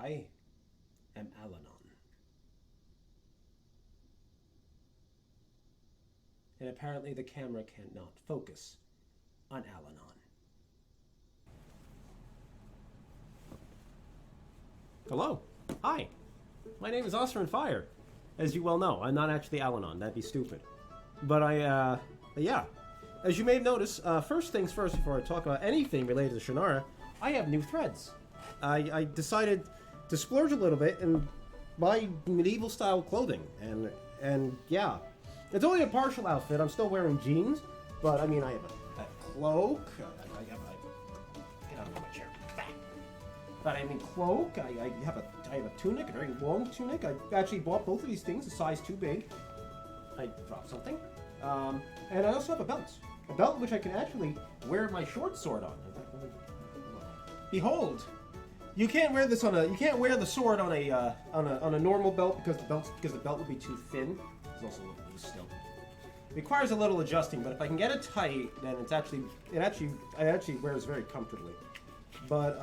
I am Allanon. And apparently the camera cannot focus on Allanon. Hello. Hi. My name is Oscar and Fire. As you well know, I'm not actually Allanon. That'd be stupid. But yeah. As you may have noticed, first things first, before I talk about anything related to Shannara, I have new threads. I decided to splurge a little bit and buy medieval style clothing, and yeah, it's only a partial outfit. I'm still wearing jeans, but I mean, I have a cloak. Get out of my chair. But I mean, cloak. I have a tunic, a very long tunic. I actually bought both of these things, a size too big. I dropped something, and I also have a belt which I can actually wear my short sword on. Behold. You can't wear this you can't wear the sword on a normal belt because the belt would be too thin. It's also a little loose still. It requires a little adjusting, but if I can get it tight, then it actually wears very comfortably. But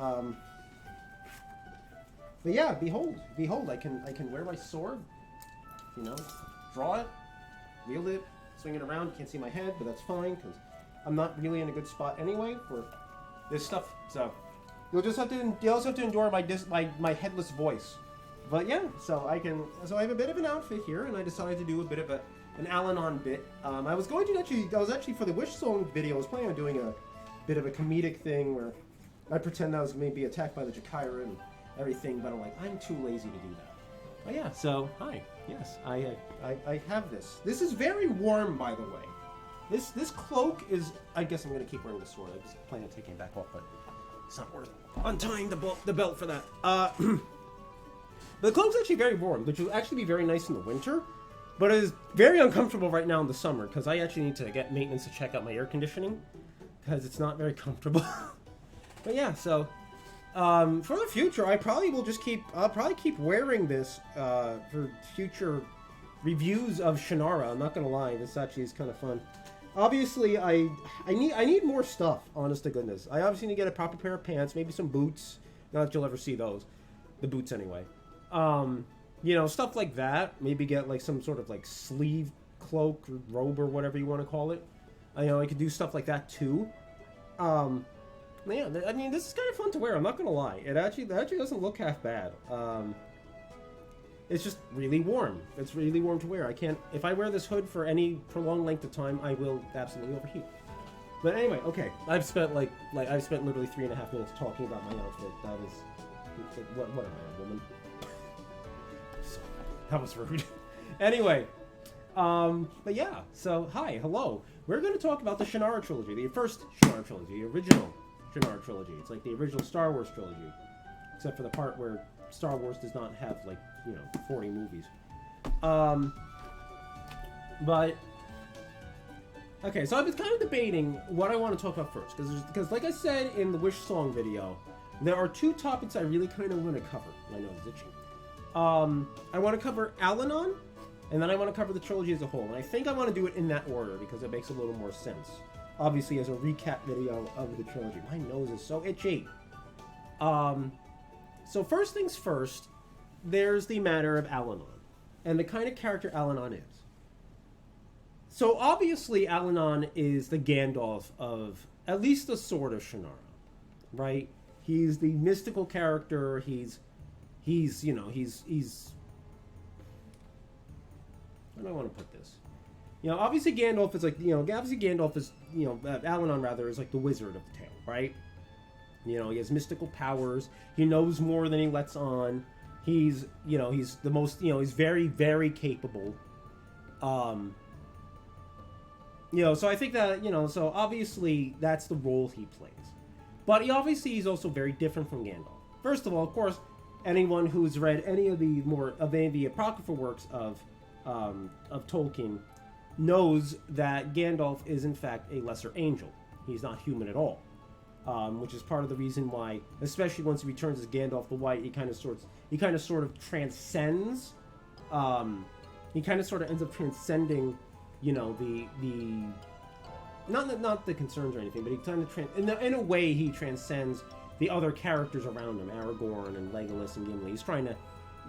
yeah, behold, I can wear my sword, draw it, wield it, swing it around. You can't see my head, but that's fine because I'm not really in a good spot anyway for this stuff. So you'll also have to endure my headless voice. But yeah, so I have a bit of an outfit here, and I decided to do a bit of an Allanon bit. I was actually for the Wish Song video, I was planning on doing a bit of a comedic thing where I pretend I was maybe attacked by the Jakira and everything, but I'm too lazy to do that. But yeah, so hi, yes, I have this. This is very warm, by the way. This cloak is. I guess I'm gonna keep wearing the sword. I just plan on taking it back off, but it's not worth untying the belt for that. The cloak's actually very warm, which will actually be very nice in the winter, but it is very uncomfortable right now in the summer because I actually need to get maintenance to check out my air conditioning because it's not very comfortable. But yeah, so for the future, I'll probably keep wearing this for future reviews of Shannara. I'm not gonna lie, this actually is kind of fun. Obviously, I need more stuff, honest to goodness. I obviously need to get a proper pair of pants, maybe some boots. Not that you'll ever see those. The boots, anyway. Stuff like that. Maybe get, some sort of, sleeve cloak or robe or whatever you want to call it. I could do stuff like that, too. Yeah, I mean, this is kind of fun to wear, I'm not going to lie. It actually doesn't look half bad. It's just really warm. It's really warm to wear. If I wear this hood for any prolonged length of time, I will absolutely overheat. But anyway, okay. I've spent literally 3.5 minutes talking about my outfit. That is, what am I, a woman? Sorry, that was rude. Anyway, but yeah. So hi, hello. We're going to talk about the Shannara Trilogy, the first Shannara Trilogy, the original Shannara Trilogy. It's like the original Star Wars trilogy, except for the part where Star Wars does not have 40 movies. But okay, so I've been kind of debating what I want to talk about first, because like I said in the Wish Song video, there are two topics I really kind of want to cover. My nose is itching. I want to cover Allanon, and then I want to cover the trilogy as a whole. And I think I want to do it in that order because it makes a little more sense. Obviously, as a recap video of the trilogy. My nose is so itchy. So first things first, there's the matter of Allanon, and the kind of character Allanon is. So obviously, Allanon is the Gandalf of at least the Sword of Shannara, right? He's the mystical character. He's how do I want to put this? Obviously Gandalf is Allanon rather is like the wizard of the tale, right? He has mystical powers. He knows more than he lets on. He's the most, he's very, very capable. So I think that, so obviously that's the role he plays. But he's also very different from Gandalf. First of all, of course, anyone who's read any of the apocryphal works of Tolkien knows that Gandalf is in fact a lesser angel. He's not human at all. Which is part of the reason why, especially once he returns as Gandalf the White, he kind of sort of transcends. He kind of sort of ends up transcending, not the concerns or anything, but he kind of in a way he transcends the other characters around him, Aragorn and Legolas and Gimli. He's trying to,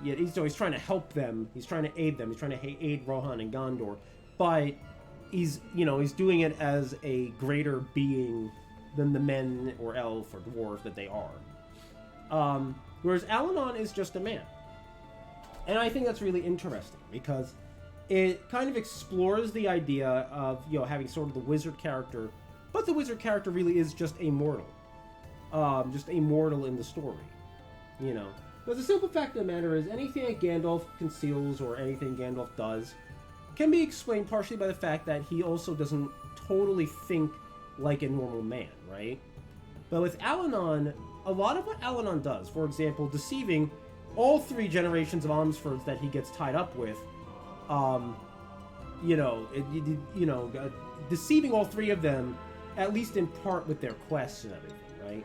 he's trying to help them. He's trying to aid them. He's trying to aid Rohan and Gondor, but he's doing it as a greater being than the men or elf or dwarf that they are. Whereas Allanon is just a man. And I think that's really interesting because it kind of explores the idea of, having sort of the wizard character, but the wizard character really is just a mortal. Just a mortal in the story, But the simple fact of the matter is anything that Gandalf conceals or anything Gandalf does can be explained partially by the fact that he also doesn't totally think like a normal man, right? But with Allanon, a lot of what Allanon does, for example, deceiving all 3 generations of Omsfords that he gets tied up with, deceiving all 3 of them, at least in part with their quests and everything, right?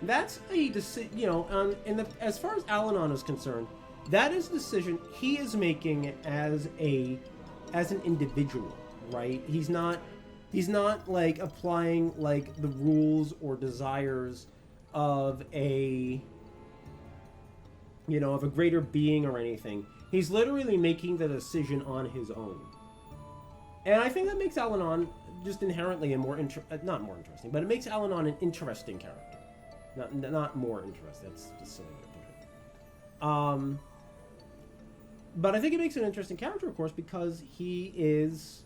That's as far as Allanon is concerned, that is a decision he is making as an individual, right? He's not like applying like the rules or desires of a greater being or anything. He's literally making the decision on his own. And I think that makes Allanon just inherently not more interesting, but it makes Allanon an interesting character. Not more interesting. That's just silly way to put it. But I think it makes an interesting character, of course, because he's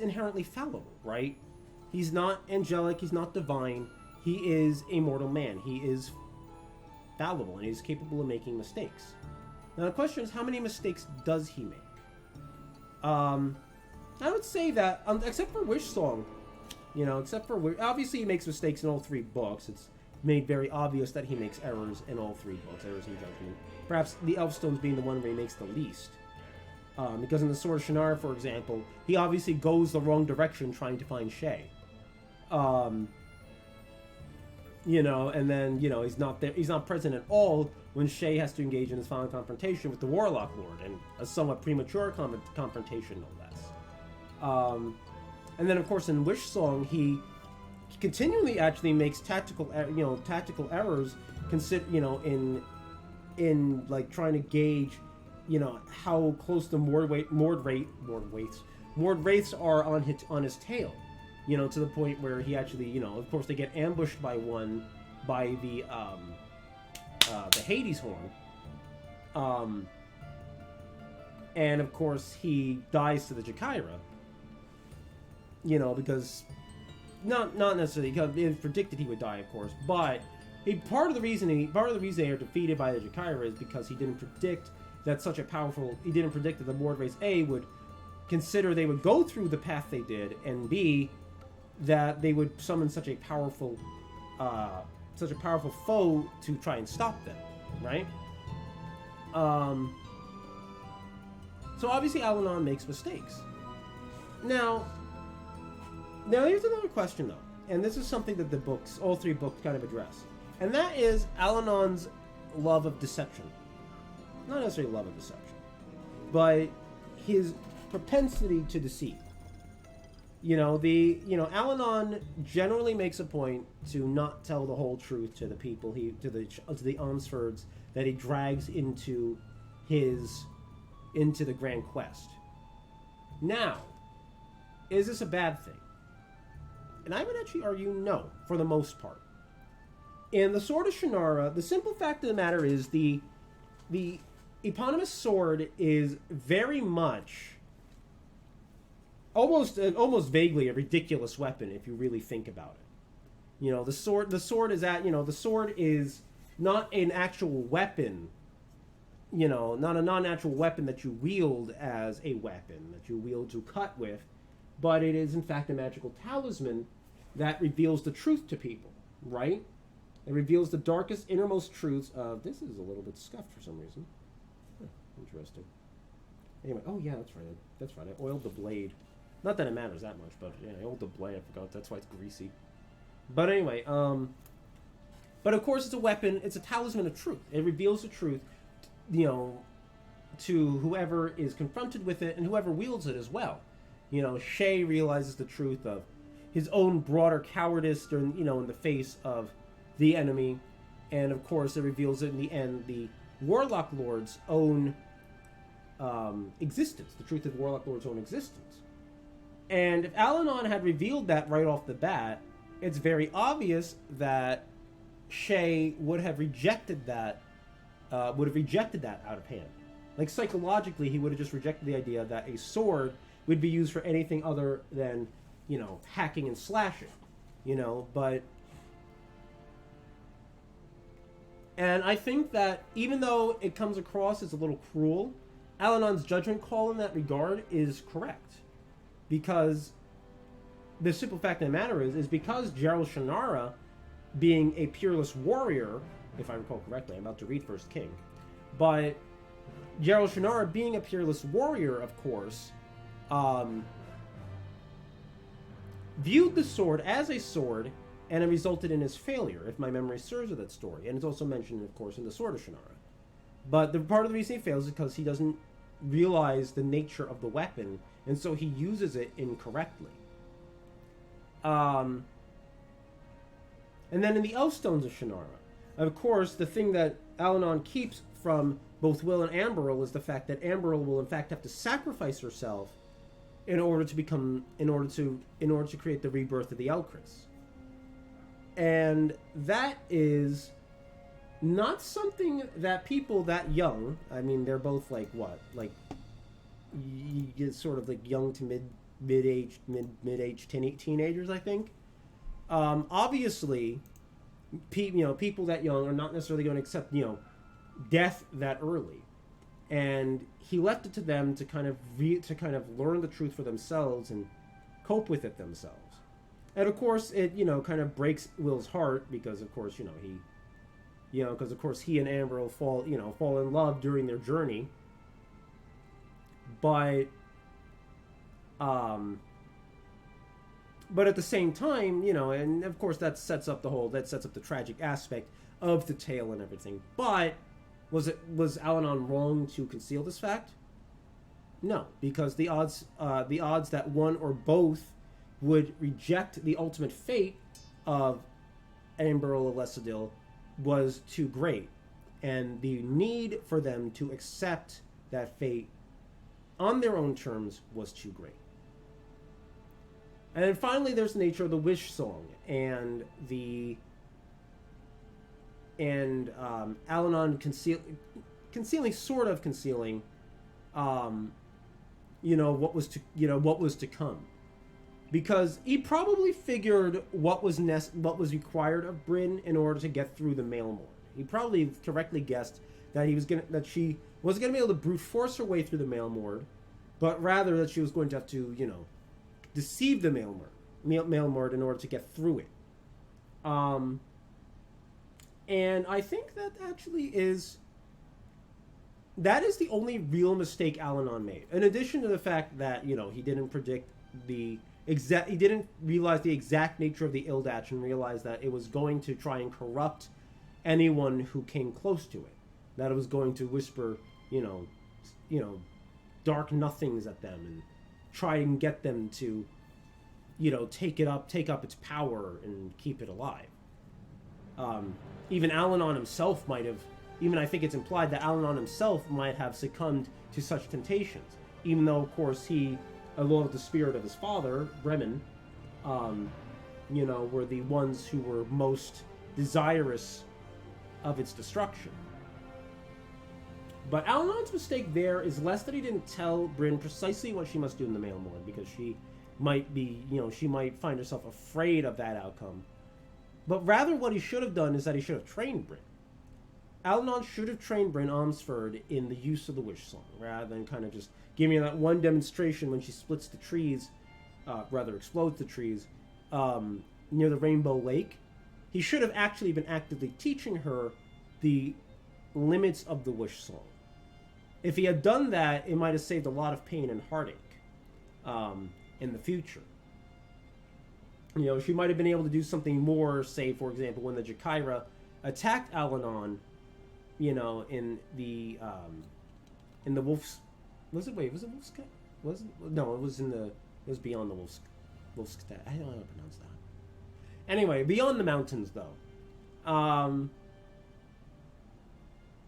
inherently fallible, right? He's not angelic, he's not divine, he is a mortal man. He is fallible, and he's capable of making mistakes. Now the question is, how many mistakes does he make? I would say that, except for Wish Song, obviously he makes mistakes in all 3 books. It's made very obvious that he makes errors in all 3 books, errors in judgment. Perhaps the Elfstones being the one where he makes the least. Because in the Sword of Shannara, for example, he obviously goes the wrong direction trying to find Shay. And then, he's not there, he's not present at all when Shay has to engage in his final confrontation with the Warlock Lord, and a somewhat premature confrontation, no less. And then, of course, in Wish Song, he continually actually makes tactical errors, in like trying to gauge, how close the Mord Wraiths are on his tail, to the point where he actually, of course, they get ambushed by the Hades horn, and of course he dies to the Jakira. Because not necessarily because it was predicted he would die, of course, but part of the reason they are defeated by the Jakira is because he didn't predict that the Mord Wraiths would consider they would go through the path they did, and B, that they would summon such a powerful foe to try and stop them, right? So obviously Allanon makes mistakes. Now here's another question though, and this is something that all 3 books kind of address, and that is Allanon's love of deception. Not necessarily love of deception, but his propensity to deceive. Allanon generally makes a point to not tell the whole truth to the people to the Omsfords that he drags into the Grand Quest. Now, is this a bad thing? And I would actually argue no, for the most part. In the Sword of Shannara, the simple fact of the matter is the eponymous sword is very much almost vaguely a ridiculous weapon if you really think about it. The sword is not an actual weapon, not a non-natural weapon that you wield as a weapon, that you wield to cut with, but it is in fact a magical talisman that reveals the truth to people, right? It reveals the darkest, innermost truths of... This is a little bit scuffed for some reason. Interesting. Anyway, oh yeah, that's right. I oiled the blade. Not that it matters that much, but yeah, I oiled the blade. I forgot. That's why it's greasy. But anyway, but of course it's a weapon. It's a talisman of truth. It reveals the truth, to whoever is confronted with it and whoever wields it as well. Shay realizes the truth of his own broader cowardice during, in the face of the enemy. And of course, it reveals in the end the Warlock Lord's own existence, the truth of the Warlock Lord's own existence. And if Allanon had revealed that right off the bat, it's very obvious that Shay would have rejected that out of hand. Like, psychologically, he would have just rejected the idea that a sword would be used for anything other than, hacking and slashing, but... And I think that even though it comes across as a little cruel, Allanon's judgment call in that regard is correct. Because the simple fact of the matter is because Gerald Shannara, being a peerless warrior, if I recall correctly, I'm about to read First King, but Gerald Shannara, being a peerless warrior, of course, viewed the sword as a sword, and it resulted in his failure, if my memory serves with that story. And it's also mentioned, of course, in the Sword of Shannara. But the part of the reason he fails is because he doesn't realize the nature of the weapon, and so he uses it incorrectly. And then in the Elfstones of Shannara, of course, the thing that Allanon keeps from both Will and Amberil is the fact that Amberil will in fact have to sacrifice herself in order to create the rebirth of the Elcris. And that is not something that people that young, I mean, they're both like what? Like, you get sort of like young to mid-age teenagers, I think. Obviously, people that young are not necessarily going to accept, death that early. And he left it to them to kind of learn the truth for themselves and cope with it themselves. And of course, it kind of breaks Will's heart because, of course, he and Amberil fall in love during their journey. But at the same time, and of course that sets up the tragic aspect of the tale and everything. But was Allanon wrong to conceal this fact? No, because the odds that one or both would reject the ultimate fate of Amberil of Lessadil was too great, and the need for them to accept that fate on their own terms was too great. And then finally, there's the nature of the Wish Song and Allanon concealing what was to come. Because he probably figured what was required of Bryn in order to get through the Maelmord. He probably correctly guessed that she wasn't gonna be able to brute force her way through the Maelmord, but rather that she was going to have to, deceive the Maelmord in order to get through it. And I think that actually is the only real mistake Allanon made. In addition to the fact that he didn't predict he didn't realize the exact nature of the Ildach and realize that it was going to try and corrupt anyone who came close to it. That it was going to whisper, dark nothings at them and try and get them to, take up its power and keep it alive. Even Allanon himself I think it's implied that Allanon himself might have succumbed to such temptations, even though, of course, he, along with the spirit of his father, Bremen, were the ones who were most desirous of its destruction. But Allanon's mistake there is less that he didn't tell Bryn precisely what she must do in the Maelmord, because she might find herself afraid of that outcome. But rather what he should have done is that he should have trained Bryn. Allanon should have trained Bryn Omsford in the use of the Wish Song, rather than kind of just giving her that one demonstration when she explodes the trees, near the Rainbow Lake. He should have actually been actively teaching her the limits of the Wish Song. If he had done that, it might have saved a lot of pain and heartache in the future. She might have been able to do something more, say, for example, when the Jakaira attacked Allanon, in the Wolf's... Was it Wolf's Cut? No, it was beyond the Wolf's... I don't know how to pronounce that. Anyway, beyond the mountains, though,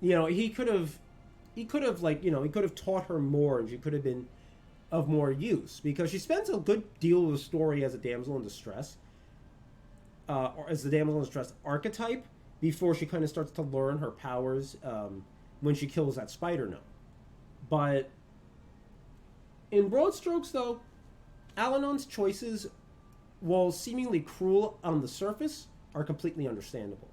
he could have taught her more, and she could have been of more use, because she spends a good deal of the story as a damsel in distress, or as the damsel in distress archetype, before she kind of starts to learn her powers when she kills that spider gnome. But in broad strokes, though, Allanon's choices, while seemingly cruel on the surface, are completely understandable.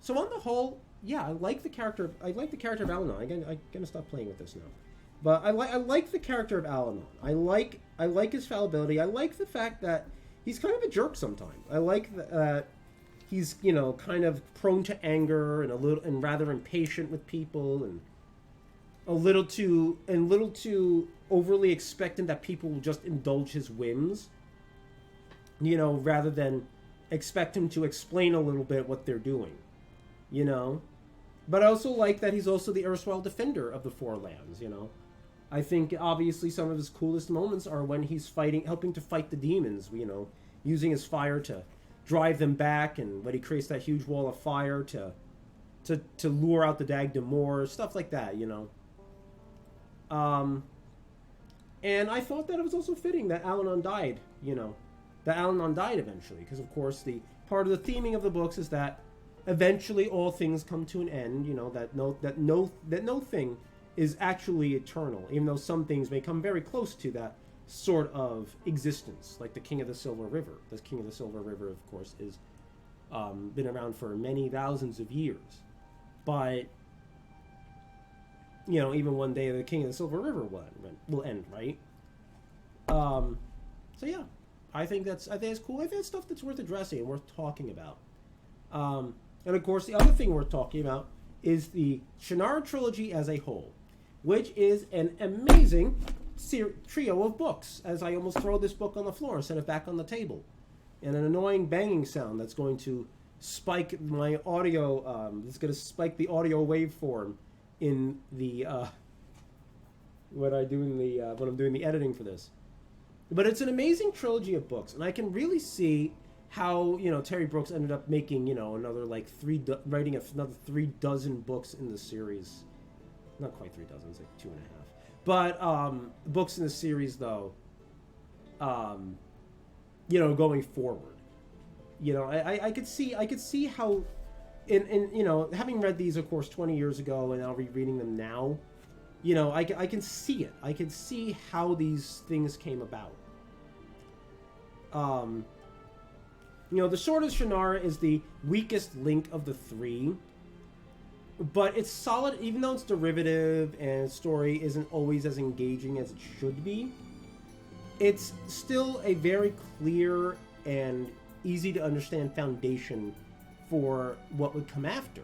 So on the whole, yeah, I like the character. I like the character of Allanon. I'm gonna stop playing with this now. But I like the character of Allanon. I like his fallibility. I like the fact that he's kind of a jerk sometimes. I like that he's kind of prone to anger and rather impatient with people, and a little too overly expectant that people will just indulge his whims. Rather than expect him to explain a little bit what they're doing. But I also like that he's also the erstwhile defender of the Four Lands. I think obviously some of his coolest moments are when he's helping to fight the demons. Using his fire to drive them back, and when he creates that huge wall of fire to lure out the Dagdamor, stuff like that. And I thought that it was also fitting that Allanon died. That Allanon died eventually, because of course the part of the theming of the books is that eventually all things come to an end. That no thing is actually eternal, even though some things may come very close to that sort of existence, like the King of the Silver River. The King of the Silver River, of course, is been around for many thousands of years, but even one day the King of the Silver River will end, right? So yeah, I think it's cool. I think it's stuff that's worth addressing and worth talking about. And of course, the other thing worth talking about is the Shannara Trilogy as a whole, which is an amazing trio of books. As I almost throw this book on the floor and set it back on the table, and an annoying banging sound that's going to spike my audio. It's going to spike the audio waveform in the when I'm doing the editing for this. But it's an amazing trilogy of books, and I can really see how Terry Brooks ended up making another writing another 3 dozen books in the series. Not quite 3 dozen, it's like 2.5. But books in the series, though, going forward. I could see how, in having read these, of course, 20 years ago, and now rereading them now, I can see it. I can see how these things came about. The Sword of Shannara is the weakest link of the 3, but it's solid, even though it's derivative and its story isn't always as engaging as it should be. It's still a very clear and easy to understand foundation for what would come after,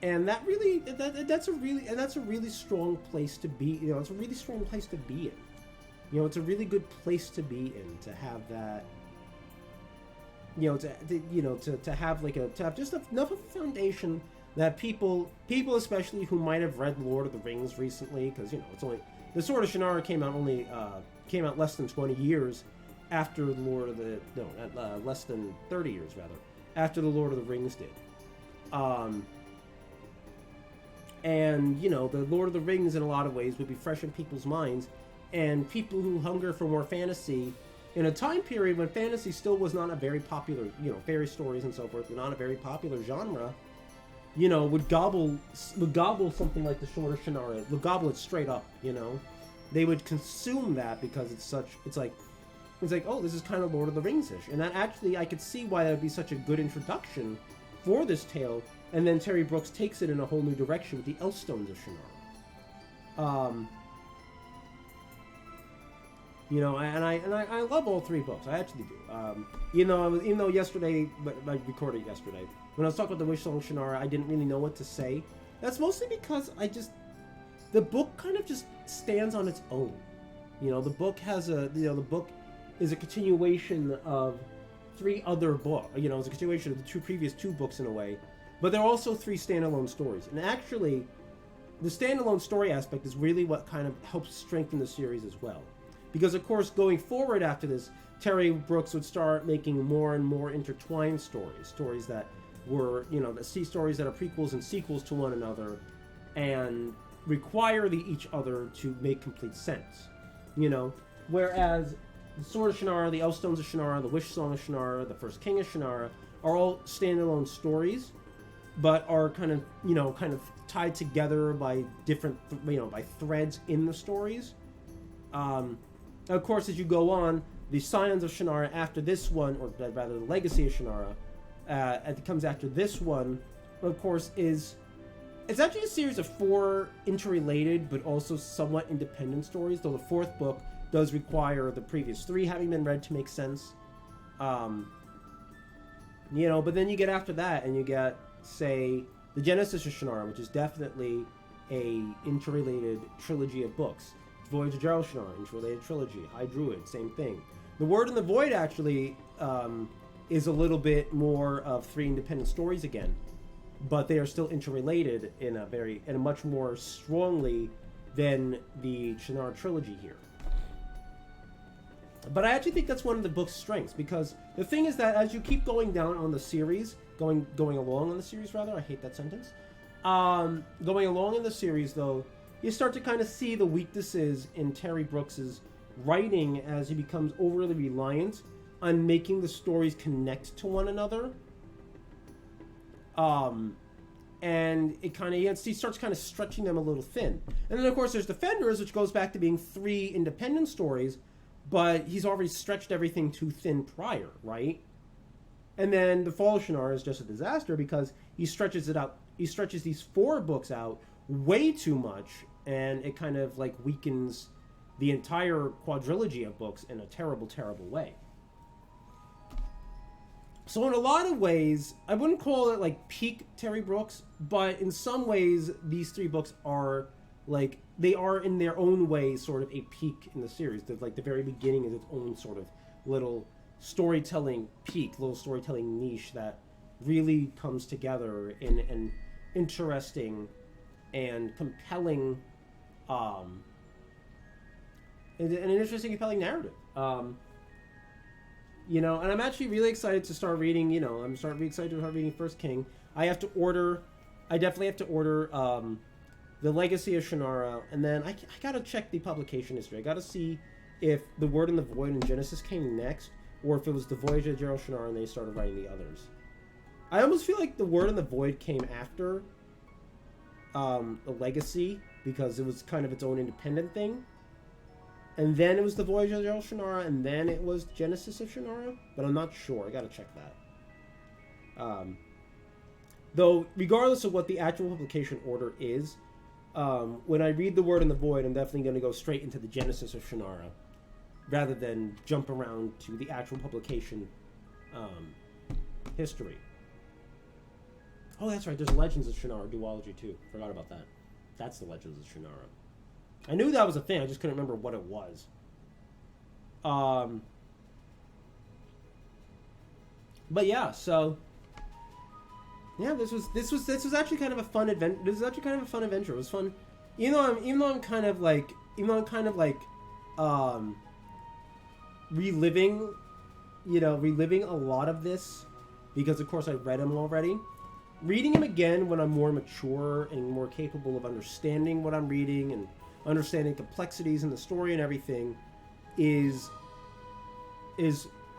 and that's a really strong place to be. It's a really strong place to be in. It's a really good place to be in, to have that. To have just enough of a foundation that people especially who might have read Lord of the Rings recently, because it's only the Sword of Shannara came out less than 20 years after less than 30 years rather after the Lord of the Rings did. And the Lord of the Rings in a lot of ways would be fresh in people's minds, and people who hunger for more fantasy in a time period when fantasy still was not a very popular, fairy stories and so forth were not a very popular genre, would gobble something like the Sword of Shannara, would gobble it straight up, They would consume that because it's like, oh, this is kind of Lord of the Rings-ish. And that actually, I could see why that would be such a good introduction for this tale, and then Terry Brooks takes it in a whole new direction with the Elfstones of Shannara. And I love all 3 books. I actually do. Even though yesterday, I recorded yesterday, when I was talking about the Wish Song Shannara, I didn't really know what to say. That's mostly because the book kind of just stands on its own. The book the book is a continuation of 3 other books. It's a continuation of the previous 2 books in a way, but they're also 3 standalone stories. And actually, the standalone story aspect is really what kind of helps strengthen the series as well. Because, of course, going forward after this, Terry Brooks would start making more and more intertwined stories. Stories that were, stories that are prequels and sequels to one another and require each other to make complete sense. Whereas the Sword of Shannara, the Elfstones of Shannara, the Wish Song of Shannara, the First King of Shannara are all standalone stories, but are kind of tied together by different, by threads in the stories. Of course, as you go on, the Scions of Shannara after this one, or rather the Legacy of Shannara, it comes after this one, of course, it's actually a series of 4 interrelated but also somewhat independent stories, though the 4th book does require the previous 3 having been read to make sense. But then you get after that and you get, say, the Genesis of Shannara, which is definitely a interrelated trilogy of books. Voyage of Gerald Shannara, interrelated trilogy. High Druid, same thing. The Word and the Void actually is a little bit more of 3 independent stories again, but they are still interrelated in a much more strongly than the Shannara Trilogy here. But I actually think that's one of the book's strengths, because the thing is that as you keep going down on the series, going along on the series rather, I hate that sentence. Going along in the series though, you start to kind of see the weaknesses in Terry Brooks's writing as he becomes overly reliant on making the stories connect to one another. And he starts kind of stretching them a little thin. And then of course there's Defenders, which goes back to being 3 independent stories, but he's already stretched everything too thin prior, right? And then The Fall of Shannara is just a disaster because he stretches it out. He stretches these 4 books out way too much, and it kind of like weakens the entire quadrilogy of books in a terrible, terrible way. So in a lot of ways, I wouldn't call it like peak Terry Brooks, but in some ways, these 3 books are like, they are in their own way sort of a peak in the series. Like the very beginning is its own sort of little storytelling peak, little storytelling niche that really comes together in an interesting and compelling, an interesting, compelling narrative. And I'm actually really excited to start reading, I'm really excited to start reading First King. I definitely have to order The Legacy of Shannara, and then I gotta check the publication history. I gotta see if The Word and the Void and Genesis came next, or if it was the Voyage of Gerald Shannara and they started writing the others. I almost feel like The Word and the Void came after The Legacy, because it was kind of its own independent thing. And then it was the Voyage of Gerald Shannara, and then it was Genesis of Shannara, but I'm not sure. I gotta check that. Though, regardless of what the actual publication order is, when I read The Word and the Void, I'm definitely going to go straight into the Genesis of Shannara, rather than jump around to the actual publication history. Oh, that's right, there's Legends of Shannara duology too. Forgot about that. That's the Legends of Shannara. I knew that was a thing, I just couldn't remember what it was. But yeah, so yeah, this was actually kind of a fun adventure. This was actually kind of a fun adventure. It was fun, even though I'm kind of like reliving a lot of this, because of course I read them already. Reading them again when I'm more mature and more capable of understanding what I'm reading and understanding complexities in the story and everything is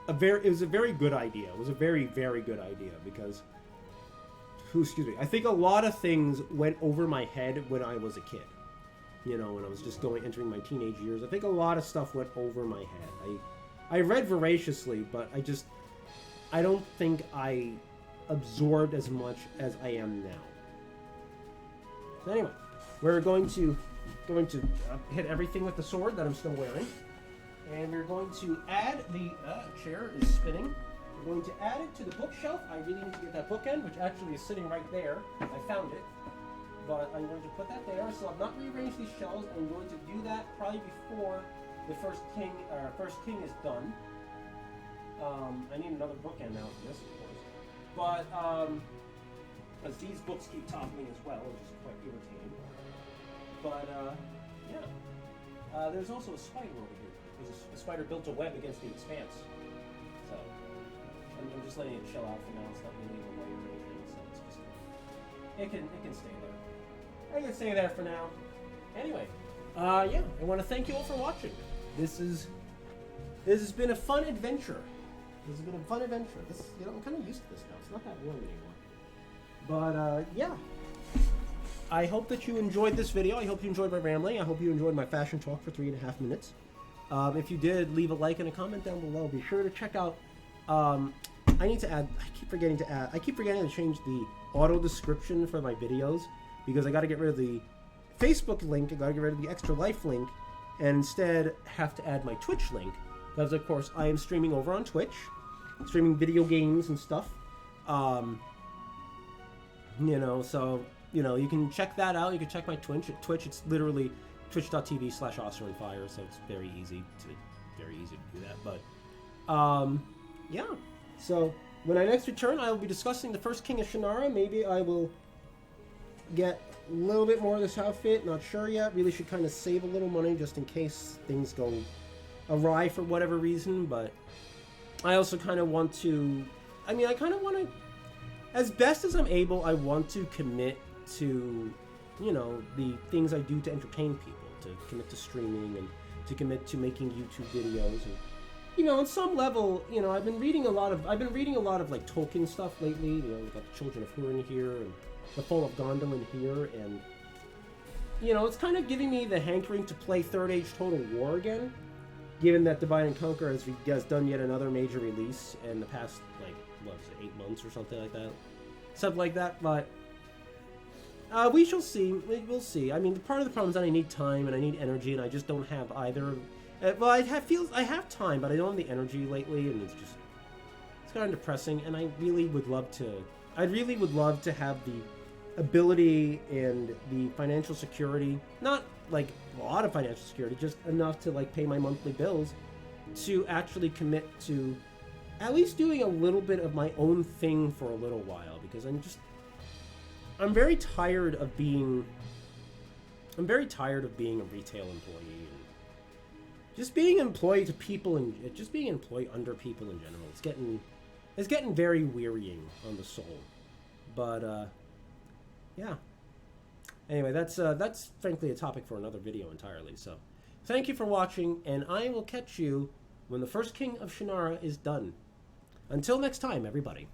a very good idea. It was a very, very good idea, because I think a lot of things went over my head when I was a kid. When I was just entering my teenage years. I think a lot of stuff went over my head. I read voraciously, but I don't think I absorbed as much as I am now. So anyway, we're going to hit everything with the sword that I'm still wearing, and we're going to add the chair is spinning. We're going to add it to the bookshelf. I really need to get that bookend, which actually is sitting right there. I found it, but I'm going to put that there. So I've not rearranged these shelves. I'm going to do that probably before the First King is done. I need another bookend now for this, of course. But Because these books keep toppling as well, which is quite irritating. But, yeah. There's also a spider over here. There's a spider built a web against the expanse. So, I'm just letting it chill out for now. It's not moving away or anything, so it's just... It can stay there. It can stay there for now. Anyway, yeah, I want to thank you all for watching. This has been a fun adventure. This has been a fun adventure. I'm kind of used to this now. It's not that warm anymore. But, yeah. I hope that you enjoyed this video. I hope you enjoyed my rambling. I hope you enjoyed my fashion talk for 3.5 minutes. If you did, leave a like and a comment down below. Be sure to check out... I need to add... I keep forgetting to change the auto description for my videos. Because I got to get rid of the Facebook link. I got to get rid of the Extra Life link. And instead have to add my Twitch link. Because, of course, I am streaming over on Twitch. Streaming video games and stuff. You know, so... You know, you can check that out. You can check my Twitch. It's literally twitch.tv/OscarandFire, so it's very easy to do that. But, yeah. So, when I next return, I will be discussing the first king of Shannara. Maybe I will get a little bit more of this outfit. Not sure yet. Really should kind of save a little money just in case things go awry for whatever reason. But I also kind of want to... I mean, I kind of want to... As best as I'm able, I want to commit to, you know, the things I do to entertain people, to commit to streaming and to commit to making YouTube videos, and, you know, on some level, you know, I've been reading a lot of like Tolkien stuff lately. You know, we've got the Children of Hurin here and the Fall of Gondolin here, and, you know, it's kind of giving me the hankering to play Third Age Total War again, given that Divide and Conquer has done yet another major release in the past, like, what was it, 8 months or something like that, but we shall see. We'll see. I mean, part of the problem is that I need time and I need energy, and I just don't have either. Well, I have time, but I don't have the energy lately, and it's kind of depressing. And I really would love to have the ability and the financial security, not like a lot of financial security, just enough to like pay my monthly bills, to actually commit to at least doing a little bit of my own thing for a little while, because I'm very tired of being a retail employee and just being an employee to people and just being an employee under people in general. It's getting very wearying on the soul. But yeah. Anyway, that's frankly a topic for another video entirely. So, thank you for watching, and I will catch you when the first king of Shannara is done. Until next time, everybody.